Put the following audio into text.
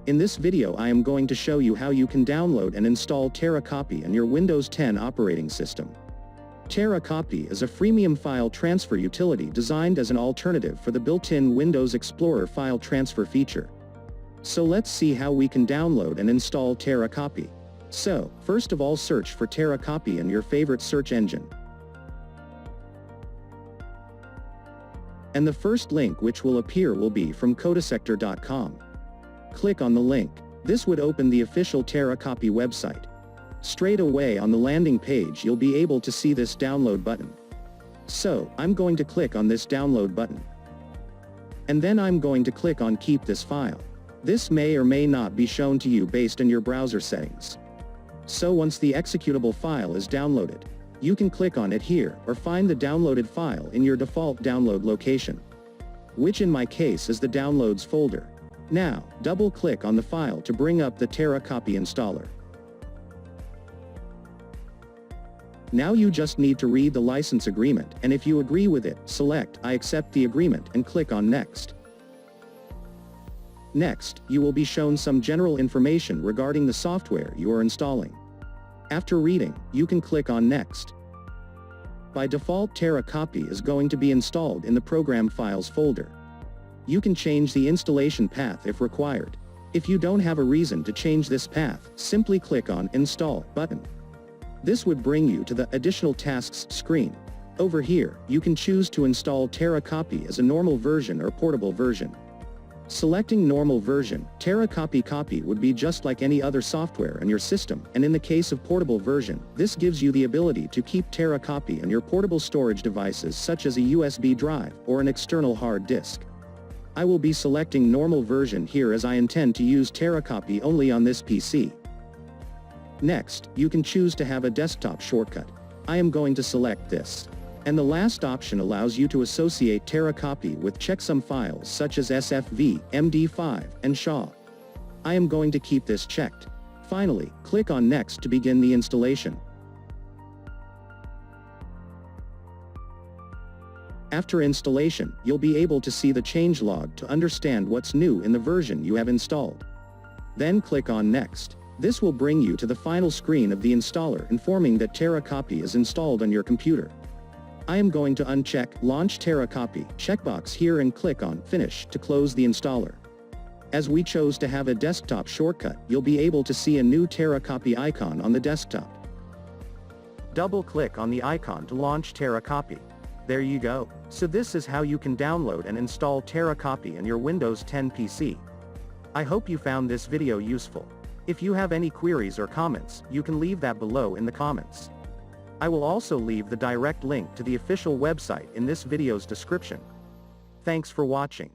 In this video I am going to show you how you can download and install TeraCopy on your Windows 10 operating system. TeraCopy is a freemium file transfer utility designed as an alternative for the built-in Windows Explorer file transfer feature. So let's see how we can download and install TeraCopy. So, first of all, search for TeraCopy in your favorite search engine. And the first link which will appear will be from codesector.com. Click on the link. This would open the official TeraCopy website. Straight away on the landing page you'll be able to see this download button. So, I'm going to click on this download button. And then I'm going to click on keep this file. This may or may not be shown to you based on your browser settings. So once the executable file is downloaded, you can click on it here or find the downloaded file in your default download location, which in my case is the downloads folder. Now, double-click on the file to bring up the TeraCopy installer. Now you just need to read the license agreement, and if you agree with it, select I accept the agreement and click on Next. Next, you will be shown some general information regarding the software you are installing. After reading, you can click on Next. By default, TeraCopy is going to be installed in the Program Files folder. You can change the installation path if required. If you don't have a reason to change this path, simply click on Install button. This would bring you to the Additional Tasks screen. Over here, you can choose to install TeraCopy as a normal version or portable version. Selecting normal version, TeraCopy copy would be just like any other software in your system, and in the case of portable version, this gives you the ability to keep TeraCopy on your portable storage devices such as a USB drive or an external hard disk. I will be selecting normal version here as I intend to use TeraCopy only on this PC. Next, you can choose to have a desktop shortcut. I am going to select this. And the last option allows you to associate TeraCopy with checksum files such as SFV, MD5, and SHA. I am going to keep this checked. Finally, click on Next to begin the installation. After installation, you'll be able to see the changelog to understand what's new in the version you have installed. Then click on Next. This will bring you to the final screen of the installer informing that TeraCopy is installed on your computer. I am going to uncheck Launch TeraCopy checkbox here and click on Finish to close the installer. As we chose to have a desktop shortcut, you'll be able to see a new TeraCopy icon on the desktop. Double-click on the icon to launch TeraCopy. There you go. So this is how you can download and install TeraCopy on your Windows 10 PC. I hope you found this video useful. If you have any queries or comments, you can leave that below in the comments. I will also leave the direct link to the official website in this video's description. Thanks for watching.